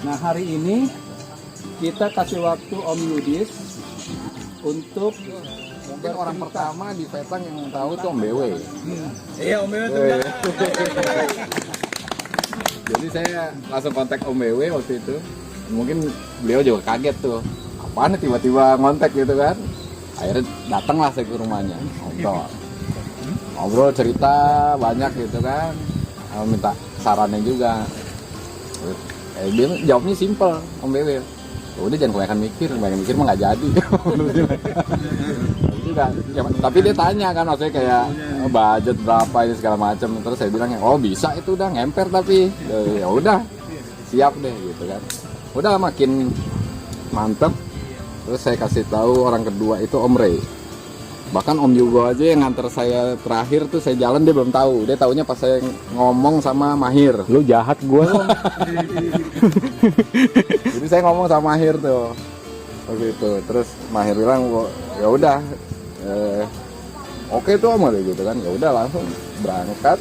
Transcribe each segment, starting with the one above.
Nah, hari ini kita kasih waktu Om Yudis untuk Mungkin orang pertama di Petang yang tahu tuh Om BW. Iya, Om BW. Jadi saya langsung kontak Om BW waktu itu. Mungkin beliau juga kaget tuh. Apaan nih tiba-tiba ngontak gitu kan. Akhirnya datanglah saya ke rumahnya. Ngobrol cerita banyak gitu kan. Minta sarannya juga. Dia jawabnya simpel Om BW. Udah jangan kebanyakan mikir mah nggak jadi. Tapi dia tanya kan, maksudnya kayak budget berapa ini segala macam. Terus saya bilang, oh bisa itu udah ngemper tapi ya udah siap deh gitu kan. Udah makin mantep. Terus saya kasih tahu orang kedua itu Om Ray. Bahkan Om Yugo aja yang nganter saya terakhir tuh saya jalan dia belum tahu. Dia taunya pas saya ngomong sama Mahir. Lu jahat gua. Jadi saya ngomong sama Mahir tuh waktu itu. Terus Mahir bilang, ya udah, oke tuh Om gitu kan. Ya udah langsung berangkat.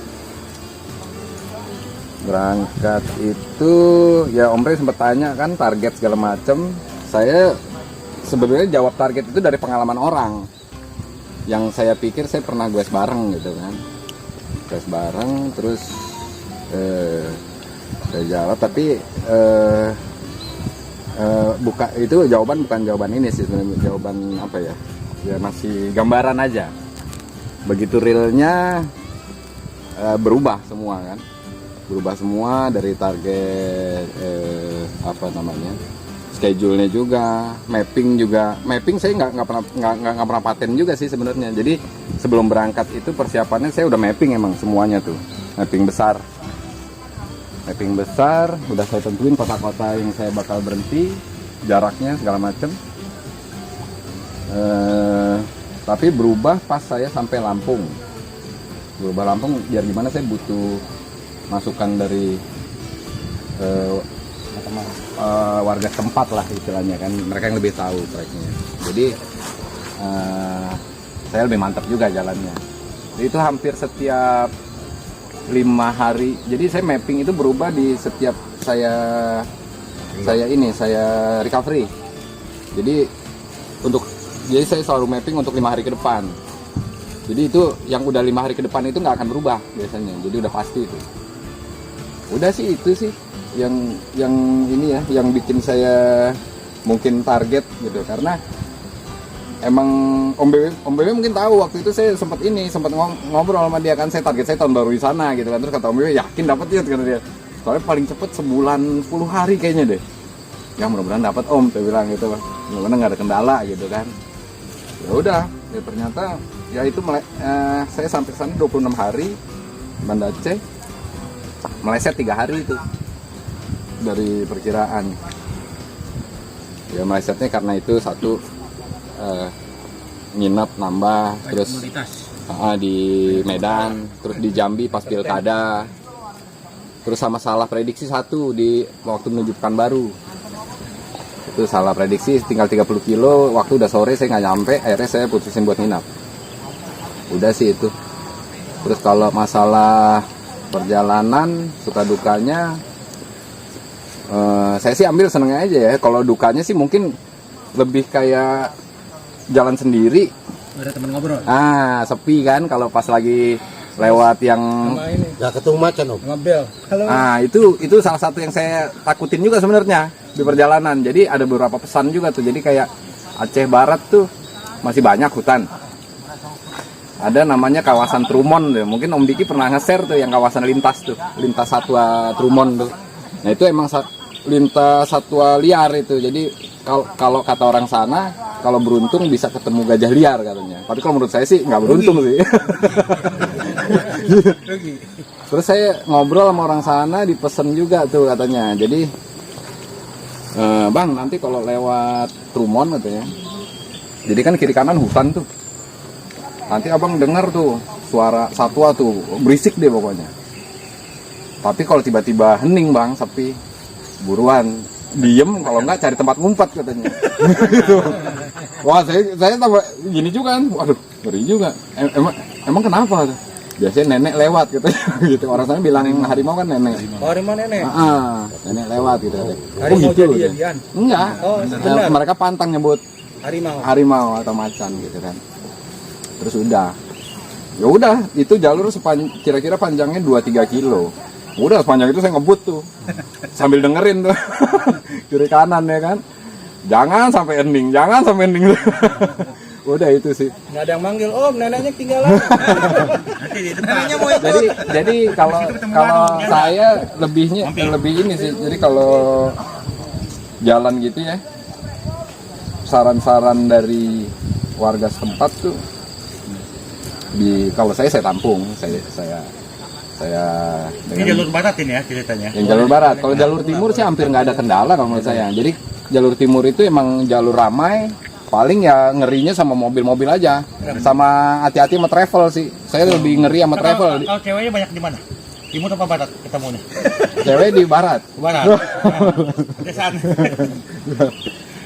Berangkat itu ya Om Ray sempat tanya kan target segala macem. Saya sebenarnya jawab target itu dari pengalaman orang. Yang saya pikir saya pernah goes bareng gitu kan. Goes bareng terus saya jawab tapi buka itu bukan jawaban ini sih sebenarnya, jawaban apa ya? Ya masih gambaran aja. Begitu realnya berubah semua kan. Berubah semua dari target apa namanya? Schedule-nya juga, mapping juga. Mapping saya nggak pernah paten juga sih sebenarnya. Jadi sebelum berangkat itu persiapannya saya udah mapping emang semuanya tuh. Mapping besar. Mapping besar, udah saya tentuin kota-kota yang saya bakal berhenti, jaraknya segala macem. Tapi berubah pas saya sampai Lampung. Berubah Lampung biar gimana saya butuh masukan dari warga tempat lah istilahnya kan, mereka yang lebih tahu treknya. Jadi saya lebih mantap juga jalannya. Jadi itu hampir setiap 5 hari. Jadi saya mapping itu berubah di setiap saya recovery. Jadi saya selalu mapping untuk 5 hari ke depan. Jadi itu yang udah 5 hari ke depan itu nggak akan berubah biasanya. Jadi udah pasti itu. Udah sih itu sih yang ini ya, yang bikin saya mungkin target gitu, karena emang Om BW mungkin tahu waktu itu saya sempat ngobrol sama dia kan, saya target saya tahun baru di sana gitu kan. Terus kata Om BW yakin dapat ya, kata dia, soalnya paling cepet sebulan 10 hari kayaknya deh. Ya mudah-mudahan dapat Om, saya bilang gitu, mudah-mudahan nggak ada kendala gitu kan. Ya udah, ya ternyata ya itu saya sampai sana 26 hari Banda Aceh, meleset 3 hari itu dari perkiraan. Ya melesetnya karena itu satu nginep nambah, terus di Medan, terus di Jambi pas pilkada, terus sama salah prediksi satu di waktu menuju Pekanbaru. Itu salah prediksi tinggal 30 kilo, waktu udah sore saya nggak nyampe, akhirnya saya putusin buat nginap. Udah sih itu. Terus kalau masalah perjalanan suka dukanya, saya sih ambil senengnya aja ya. Kalau dukanya sih mungkin lebih kayak jalan sendiri. Ada teman ngobrol. Sepi kan kalau pas lagi lewat yang Gak ketemu macan Om. Ngabel. Halo. Itu salah satu yang saya takutin juga sebenarnya di perjalanan. Jadi ada beberapa pesan juga tuh. Jadi kayak Aceh Barat tuh masih banyak hutan. Ada namanya kawasan Trumon tuh. Mungkin Om Diki pernah nge-share tuh yang kawasan lintas tuh, lintas satwa Trumon tuh. Nah itu emang lintas satwa liar itu. Jadi kalau kata orang sana, kalau beruntung bisa ketemu gajah liar katanya. Tapi kalau menurut saya sih nggak beruntung sih. Terus saya ngobrol sama orang sana, dipesen juga tuh katanya. Jadi Bang, nanti kalau lewat Trumon katanya, jadi kan kiri kanan hutan tuh. Nanti abang dengar tuh suara satwa tuh, berisik deh pokoknya. Tapi kalau tiba-tiba hening bang, sepi, buruan diem, kalau enggak cari tempat ngumpet katanya. Gitu. Wah saya tambah gini juga kan, waduh ngeri juga. Emang kenapa? biasanya nenek lewat gitu. Gitu orang sana bilang harimau kan nenek. Oh, harimau nenek. Nenek lewat gitu. Harimau gitu. jadi-jadian. Enggak. Oh, benar. Mereka pantang nyebut Harimau. atau macan gitu kan. Terus udah. Ya udah, itu jalur kira-kira panjangnya 2-3 kilo. Udah sepanjang itu saya ngebut tuh. Sambil dengerin tuh. Kiri kanan ya kan. Jangan sampai ending. Udah itu sih. Nggak ada yang manggil, Om, neneknya ketinggalan. Neneknya mau ikut. Jadi kalau saya lebih ini sih. Jadi kalau jalan gitu ya, saran-saran dari warga setempat tuh, kalau saya tampung, saya Ini jalur barat ini ya ceritanya. yang jalur barat. Kalau jalur timur sih hampir nggak ada kendala kalau menurut saya. Jadi jalur timur itu emang jalur ramai. Paling ya ngerinya sama mobil-mobil aja, sama hati-hati sama travel sih. Saya lebih ngeri sama travel. Kalau ceweknya banyak di mana? Timur apa barat ketemunya? Cewek di barat. Barat. Desaan.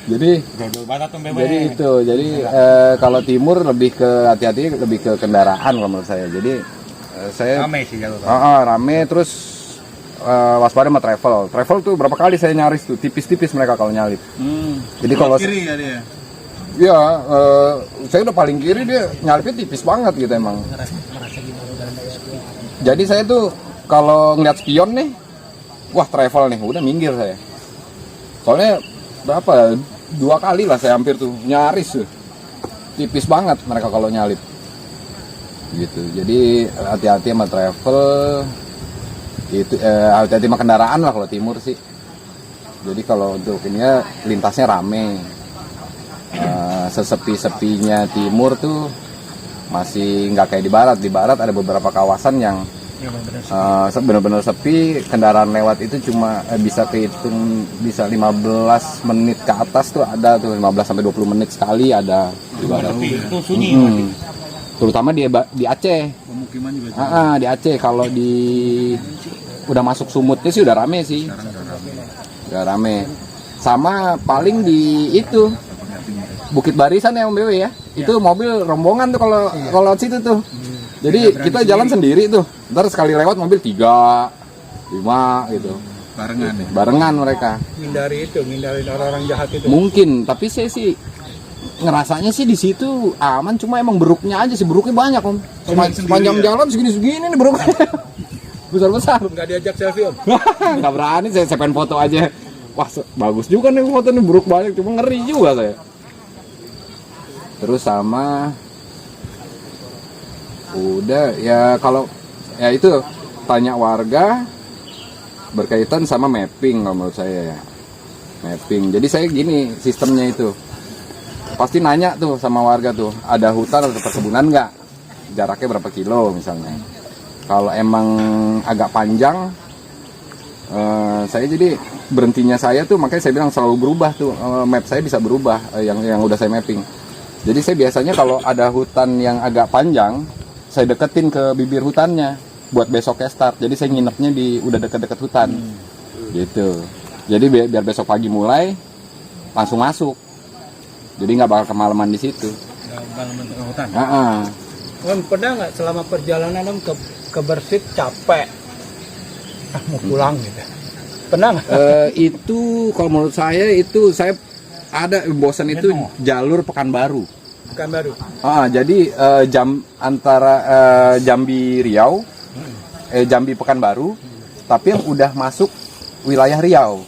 Jadi Jalur barat tuh bebek. jadi itu. Jadi kalau timur lebih ke hati-hati, lebih ke kendaraan kalau menurut saya. Jadi saya Ramai sih jalur. rame terus waspada sama travel. Travel tuh berapa kali saya nyaris tuh, tipis-tipis mereka kalau nyalip. Jadi kalau kiri ya dia. ya, saya udah paling kiri, dia nyalipnya tipis banget gitu emang. Jadi saya tuh kalau ngeliat spion nih, wah travel nih, udah minggir saya. Soalnya berapa? 2 kali lah saya hampir tuh nyaris tuh. Tipis banget mereka kalau nyalip. Gitu. Jadi hati-hati sama travel. Itu hati-hati sama kendaraan lah kalau timur sih. Jadi kalau untuk ini ya lintasnya rame. Sesepi-sepinya timur tuh masih nggak kayak di barat. Di barat ada beberapa kawasan yang benar-benar sepi, kendaraan lewat itu cuma bisa kehitung bisa 15 menit ke atas tuh ada tuh, 15 sampai 20 menit sekali ada di barat. Itu sunyi. Terutama di Aceh. Pemukiman juga. Di Aceh kalau udah masuk sumutnya sih udah rame sih. Udah rame. Sama paling di itu Bukit Barisan ya Om Bewe ya. Itu mobil rombongan tuh kalau lewat situ tuh. Jadi kita jalan sendiri tuh. Ntar sekali lewat mobil 3, 5 gitu. Barengan ya. Barengan mereka. Ngindari orang-orang jahat itu. Mungkin, tapi saya sih ngerasanya sih di situ aman, cuma emang beruknya aja sih, beruknya banyak Om. Sepanjang jalan segini-segini nih beruknya. Besar-besar. Nggak diajak selfie, Om. Nggak berani, saya pengen foto aja. Wah, bagus juga nih foto nih, buruk banyak, cuma ngeri juga saya. Terus sama udah ya, kalau ya itu tanya warga berkaitan sama mapping kalau menurut saya ya. Mapping. Jadi saya gini sistemnya itu. Pasti nanya tuh sama warga tuh, ada hutan atau perkebunan nggak? Jaraknya berapa kilo misalnya. Kalau emang agak panjang, saya jadi berhentinya saya tuh, makanya saya bilang selalu berubah tuh, map saya bisa berubah, yang udah saya mapping. Jadi saya biasanya kalau ada hutan yang agak panjang, saya deketin ke bibir hutannya buat besoknya start. Jadi saya nginepnya udah deket-deket hutan, gitu. Jadi biar besok pagi mulai langsung masuk. Jadi nggak bakal kemalaman di situ. Kemalaman ke hutan. Om, pernah nggak selama perjalanan Om ke Bersih capek, mau pulang gitu? Pernah nggak? Itu kalau menurut saya itu saya ada bosan itu jalur Pekanbaru. Pekanbaru. Jadi jam antara Jambi Riau, Jambi Pekanbaru, tapi yang udah masuk wilayah Riau.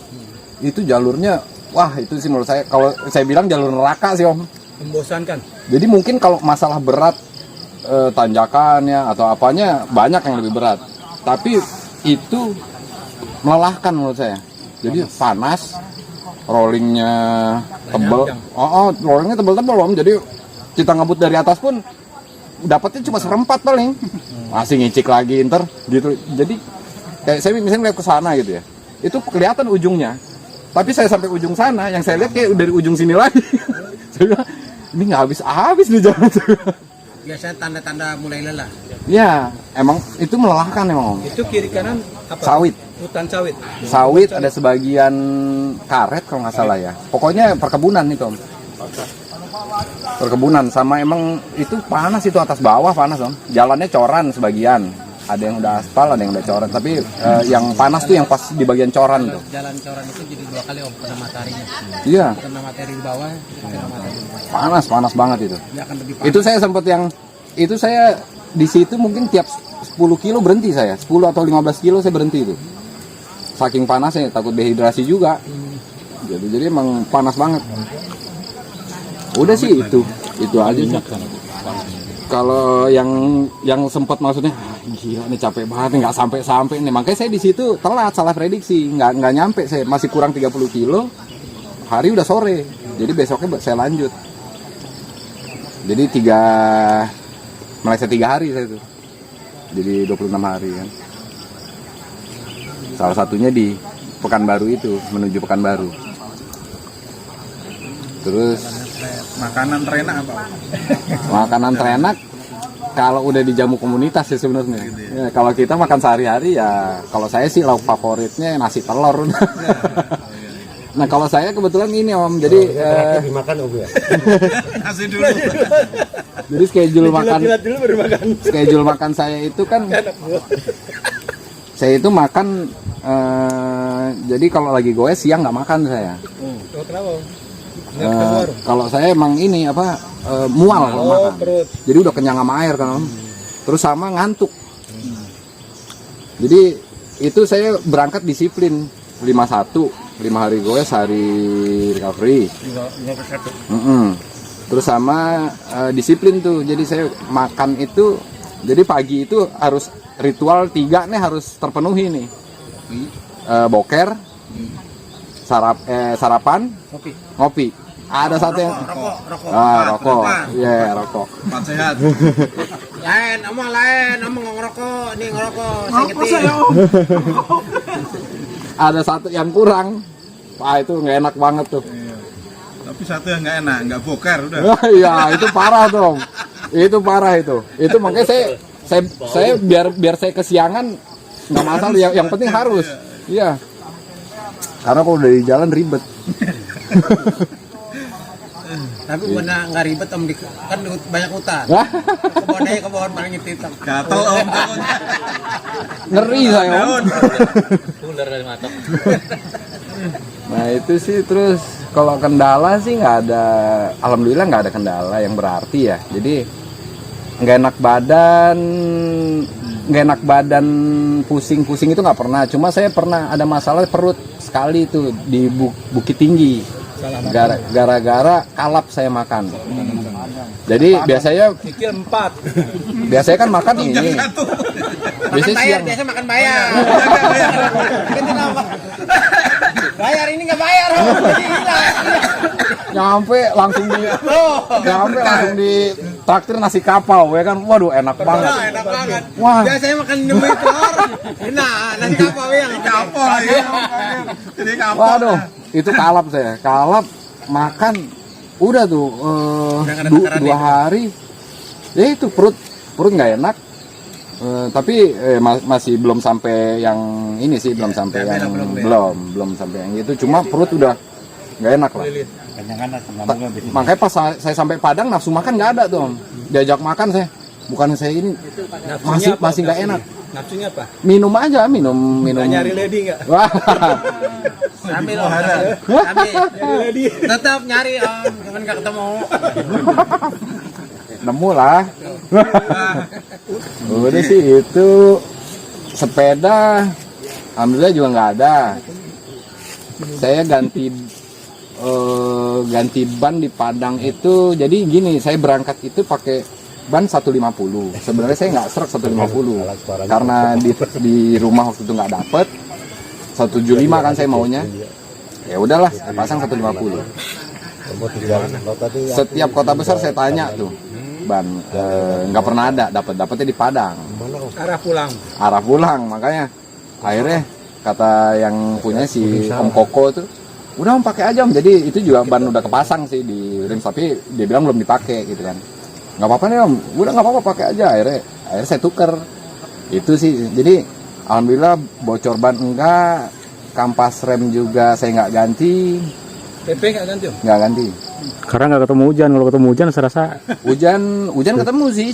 Itu jalurnya, wah itu sih menurut saya, kalau saya bilang jalur neraka sih Om. Membosankan. Jadi mungkin kalau masalah berat, tanjakannya atau apanya banyak yang lebih berat. Tapi itu melelahkan menurut saya. Jadi panas, rollingnya tebel. Rollingnya tebel-tebel Om. Jadi kita ngebut dari atas pun dapatnya cuma seperempat paling. Masih ngicik lagi ntar gitu. Jadi kayak saya misalnya lihat ke sana gitu ya. Itu kelihatan ujungnya. Tapi saya sampai ujung sana, yang saya lihat kayak dari ujung sini lagi. Saya bilang, ini nggak habis nih jalan. Biasanya tanda-tanda mulai lelah. Ya, emang itu melelahkan emang Om. Itu kiri kanan apa? Sawit. Hutan sawit. Sawit, ada sebagian karet kalau nggak salah ya. Pokoknya perkebunan itu Om. perkebunan sama emang itu panas, itu atas bawah panas Om. Jalannya coran sebagian, ada yang udah aspal, ada yang udah coran, tapi yang panas tuh yang pas di bagian coran tuh. Jalan coran itu jadi 2 kali Om, kena mataharinya. Iya, Kena matahari di bawah, kena matahari di bawah. panas banget itu. Dia akan lebih panas. Itu saya sempet yang itu saya di situ mungkin tiap 10 kilo berhenti saya, 10 atau 15 kilo saya berhenti itu. Saking panasnya, takut dehidrasi juga. Jadi emang panas banget. Udah sih itu aja sih. Kalau yang sempat maksudnya gila nih capek banget nih, nggak sampai nih, makanya saya di situ telat, salah prediksi, nggak nyampe, saya masih kurang 30 kilo, hari udah sore, jadi besoknya saya lanjut, jadi meleset 3 hari saya tuh, jadi 26 hari kan, salah satunya di Pekanbaru itu, menuju Pekanbaru, terus Makanan terenak apa? makanan terenak kalau udah di jamu komunitas ya sebenarnya. Ya, kalau kita makan sehari-hari ya, kalau saya sih lauk favoritnya nasi telur. Nah kalau saya kebetulan ini Om, jadi dimakan Om ya. Nasi dulu. jadi schedule makan saya itu kan, saya itu makan jadi kalau lagi goes siang nggak makan saya. Oh, kenapa? Kalau saya emang ini mual kalau makan. Perut. Jadi udah kenyang sama air kan Om. Terus sama ngantuk. Jadi itu saya berangkat disiplin 51, 5 hari goes, hari recovery. 51. Terus sama disiplin tuh. Jadi saya makan itu, jadi pagi itu harus ritual 3 nih harus terpenuhi nih. Boker, sarapan, ngopi. Ada satu yang rokok. Iya, rokok. Empat sehat. Lain, omong ngerokok, nih ngerokok, saya Ada satu yang kurang. Itu nggak enak banget tuh. Tapi satu yang nggak enak, nggak boker udah. Iya, itu parah dong. Itu parah itu. Itu makanya saya biar saya kesiangan nggak masalah, yang penting harus. Iya. Karena kalau udah di jalan ribet. Tapi benar nggak ribet Om, kan banyak hutan. Kebon paling itu. Gatel Om. Ngeri saya Om. Ular dari mata. Nah itu sih, terus kalau kendala sih nggak ada, alhamdulillah nggak ada kendala yang berarti ya. Jadi nggak enak badan, pusing itu nggak pernah. Cuma saya pernah ada masalah perut sekali itu di Bukit Tinggi. Gara-gara kalap saya makan. Jadi biasanya Kikil 4. biasanya kan makan ini. Biasanya siang. Biasa makan bayar. Bayar ini nggak bayar. Nyampe langsung di traktir nasi kapau ya kan. Waduh enak banget. Enak banget. Wah. Biasanya makan demi telur. Nah, nasi kapau yang Kapol lagi. Jadi kapol. Waduh, itu kalap saya. Kalap makan udah tuh 2 hari. Ya itu perut nggak enak. Tapi masih belum sampai yang ini sih, belum sampai yang belum sampai yang itu. Cuma perut udah nggak enak lah. Makanya pas saya sampai Padang nafsu makan nggak ada tuh Om. Diajak makan saya, bukan saya ini masih nggak enak. Nafsunya apa? Minum aja, minum. Nggak nyari lady nggak? Wah. sambil tetap nyari Om, cuman nggak ketemu. Nemu lah. Udah sih itu. Sepeda alhamdulillah juga nggak ada. Saya ganti ban di Padang itu, jadi gini, saya berangkat itu pakai ban 150. Sebenarnya saya nggak serak 150 karena di rumah waktu itu nggak dapet 175 kan saya maunya. Ya udahlah, saya pasang 150. Setiap kota besar saya tanya tuh ban, nggak pernah ada, dapetnya di Padang. Arah pulang, makanya akhirnya kata yang punya si Om Koko tuh, udah Om pakai aja Om. Jadi itu juga ban udah kepasang sih di rim, tapi dia bilang belum dipakai gitu kan. Nggak apa-apa nih Om, udah nggak apa-apa pakai aja. Akhirnya saya tuker. Itu sih, jadi alhamdulillah bocor ban enggak, kampas rem juga saya nggak ganti. PP nggak ganti Om? Nggak ganti. Karena nggak ketemu hujan. Kalau ketemu hujan serasa Hujan ketemu sih,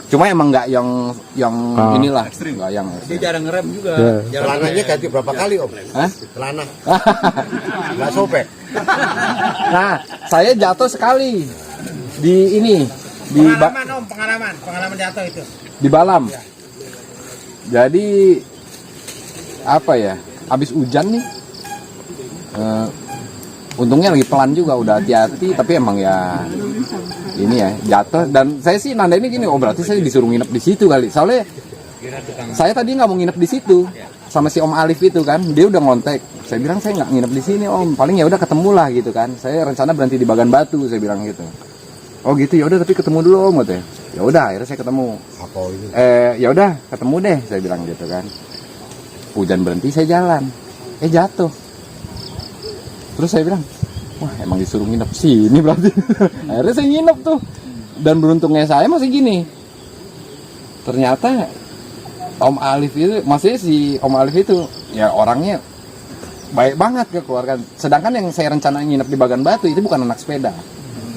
cuma emang nggak yang inilah, nggak yang Dia jarang ngerem juga. Ya. Jarang celananya ganti berapa kali om? Hah? Celana nggak sobek. Nah, saya jatuh sekali di ini pengalaman jatuh itu. di Balam. Jadi apa ya? Habis hujan nih. Untungnya lagi pelan juga, udah hati-hati, tapi emang ya ini ya jatuh. Dan saya sih nanda ini gini, oh berarti saya disuruh nginep di situ kali. Soalnya saya tadi nggak mau nginep di situ sama si Om Alif itu kan, dia udah ngontek. Saya bilang saya nggak nginep di sini Om, paling ya udah ketemu lah gitu kan. Saya rencana berhenti di Bagan Batu, saya bilang gitu. Oh gitu, ya udah tapi ketemu dulu Om gitu. Ya udah, akhirnya saya ketemu. Apa ini? Ya udah ketemu deh, saya bilang gitu kan. Hujan berhenti, saya jalan. Jatuh. Terus saya bilang, wah emang disuruh nginep sini berarti. Akhirnya saya nginep tuh. Dan beruntungnya saya masih gini. Ternyata Om Alif itu, maksudnya si Om Alif itu, ya orangnya baik banget ke keluarga. Sedangkan yang saya rencana nginep di Bagan Batu itu bukan anak sepeda.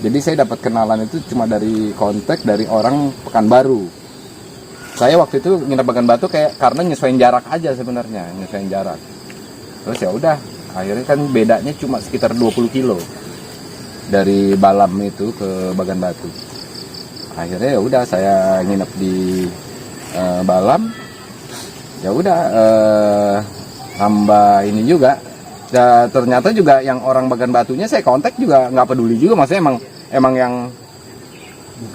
Jadi saya dapat kenalan itu cuma dari kontak dari orang Pekanbaru. Saya waktu itu nginep Bagan Batu kayak karena nyesuaiin jarak aja sebenarnya, nyesuaiin jarak. Terus ya udah, akhirnya kan bedanya cuma sekitar 20 kilo dari Balam itu ke Bagan Batu. Akhirnya ya udah saya nginep di Balam. Ya udah hamba ini juga. Dan ternyata juga yang orang Bagan Batunya saya kontak juga nggak peduli juga, maksudnya emang yang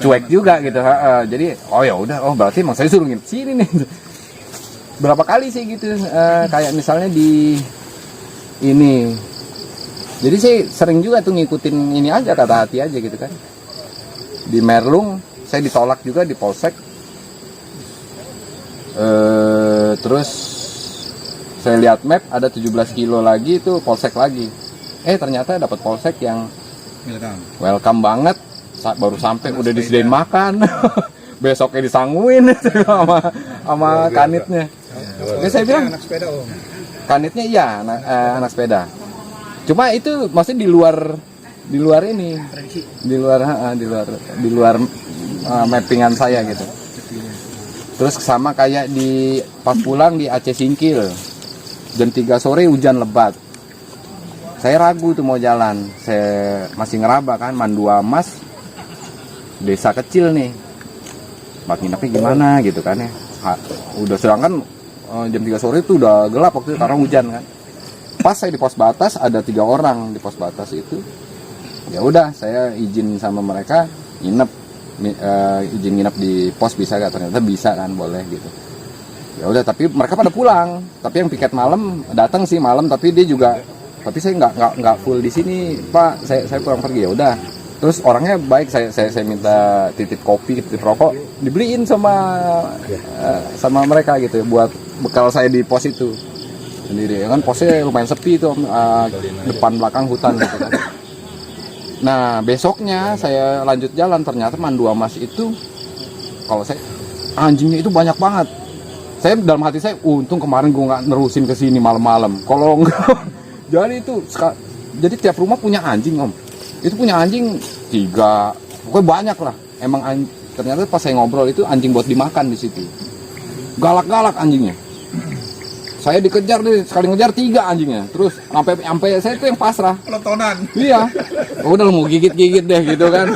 cuek juga gitu. Jadi oh ya udah, oh berarti emang saya suruh nginep sini nih. Berapa kali sih gitu, kayak misalnya di ini, jadi saya sering juga tuh ngikutin ini aja, kata hati aja gitu kan. Di Merlung saya ditolak juga di Polsek. Terus saya lihat map ada 17 kilo lagi itu Polsek lagi. Ternyata dapat Polsek yang welcome banget. Baru sampai udah disediain makan. Besoknya disangguin sama kanitnya. Saya bilang Anak sepeda Om. kanitnya iya anak sepeda. Cuma itu maksudnya di luar ini, di luar mappingan saya gitu. Terus sama kayak di pas pulang di Aceh Singkil jam 3 sore hujan lebat. Saya ragu tuh mau jalan. Saya masih ngeraba kan, Mandua Mas, desa kecil nih. Buat nginepnya gimana gitu kan ya. Udah sedangkan jam 3 sore itu udah gelap waktu itu karena hujan kan. Pas saya di pos batas ada 3 orang di pos batas itu. Ya udah saya izin sama mereka nginep, izin nginep di pos bisa gak, ternyata bisa kan, boleh gitu. Ya udah tapi mereka pada pulang. Tapi yang piket malam datang sih malam, tapi dia juga, tapi saya nggak full di sini Pak, saya pulang pergi. Ya udah. Terus orangnya baik, saya minta titip kopi, titip rokok, dibeliin sama mereka gitu buat bekal saya di pos itu sendiri. Ya kan posnya lumayan sepi itu, depan belakang hutan gitu kan. Nah besoknya saya lanjut jalan, ternyata Mandua Mas itu, kalau saya anjingnya itu banyak banget. Saya dalam hati saya, untung kemarin gue nggak nerusin ke sini malam-malam. Kalau enggak, jadi tiap rumah punya anjing Om. Itu punya anjing 3, pokoknya banyak lah. Emang ternyata pas saya ngobrol itu anjing buat dimakan di situ. Galak-galak anjingnya. Saya dikejar deh, sekali ngejar 3 anjingnya. Terus sampai saya itu yang pasrah. Pelotonan. Iya. Udah lu mau gigit-gigit deh gitu kan.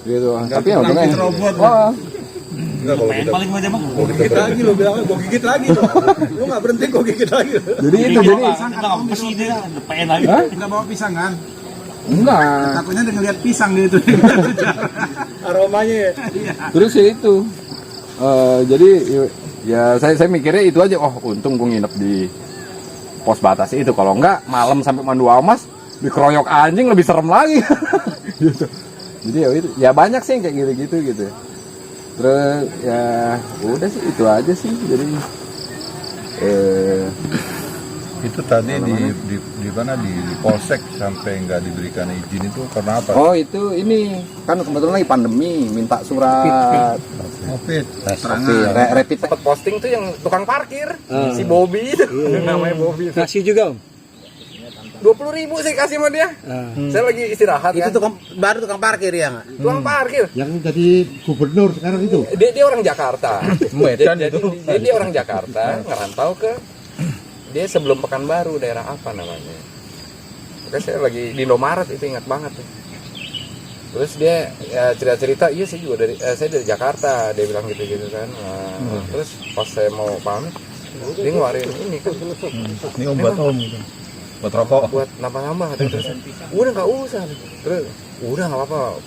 Gitu. Tapi ya untungnya. Wah. Main paling aja mah. Gue gigit lagi lo bilang, gue gigit lagi lo. Lo nggak berhenti gue gigit lagi. Jadi itu jadi. Enggak mesti dia pengen lagi. Enggak bawa pisangan. Enggak. Takutnya udah ngeliat pisang dia itu. Aromanya ya. Terus ya itu. Jadi ya saya mikirnya itu aja. Oh untung gue nginep di pos batas itu. Kalau enggak malam sampai Mandua Mas dikeroyok anjing lebih serem lagi. Gitu. Jadi ya itu. Ya banyak sih kayak gitu. Terus ya udah sih itu aja sih. Jadi itu tadi di mana di Polsek sampai nggak diberikan izin itu karena apa? oh itu ini kan kebetulan lagi pandemi, minta surat Covid. rapid test. Posting tuh yang tukang parkir si Bobby itu. Namanya Bobby. Nasi juga Om. 20.000 saya kasih sama dia. Saya lagi istirahat Itu kan. baru tukang parkir ya nggak? Tukang parkir. Yang jadi gubernur sekarang itu. Dia orang Jakarta. Medan Jadi dia orang Jakarta, ngerantau ke dia sebelum Pekanbaru, daerah apa namanya. Oke, saya lagi di Indomaret itu ingat banget tuh. Terus dia ya, cerita-cerita, iya saya juga saya dari Jakarta, dia bilang gitu-gitu kan. Nah, terus pas saya mau pamit, dia ngeluarin ini kan. Ini obat om gitu. Buat rokok. Buat nambah-nambah terus. Udah nggak usah. Terus udah nggak apa-apa.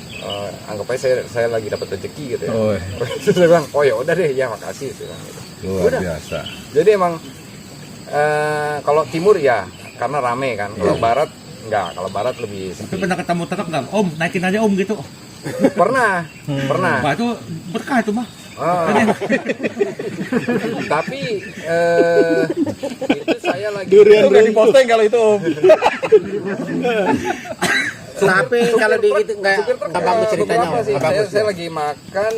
Anggap aja saya lagi dapat rezeki gitu ya. Oh, Terus saya bilang, oh ya udah deh, ya makasih. Saya bilang gitu. luar Udah. biasa. Jadi emang kalau timur ya karena rame kan. Kalau barat enggak. Kalau barat lebih Tapi sepi. pernah ketemu truk nggak? Om, naikin aja om gitu. Pernah. Wah itu berkah itu mah. Ah. Tapi itu saya lagi Udah diposting kalau itu om. Tapi kalau di itu nggak supir truk, bagus ceritanya. beberapa sih. nggak bagus. Saya lagi makan,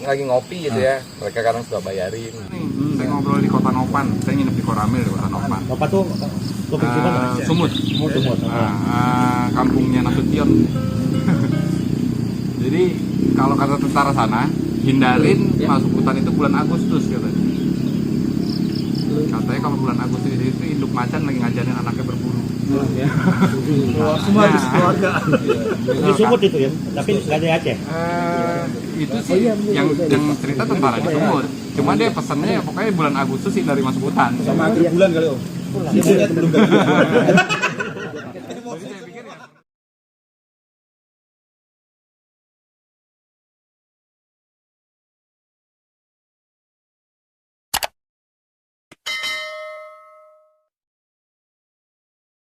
lagi ngopi gitu ya. Mereka kadang suka bayarin. Saya ngobrol di Kota Nopan. Saya nginep di Koramil di Kota Nopan. Bapak tuh Sumut. Kampungnya Nasution. Jadi kalau kata tentara sana, hindarin masuk hutan itu bulan Agustus katanya. Katanya kalau bulan Agustus itu induk macan lagi ngajarin anaknya berburu. Semua habis keluarga. di Sumut itu ya, tapi nggak ada Aceh. Itu sih yang cerita tentara di Sumut. Cuma dia pesannya pokoknya bulan Agustus sih dari masuk hutan. Sama akhir bulan kali om. Dia belum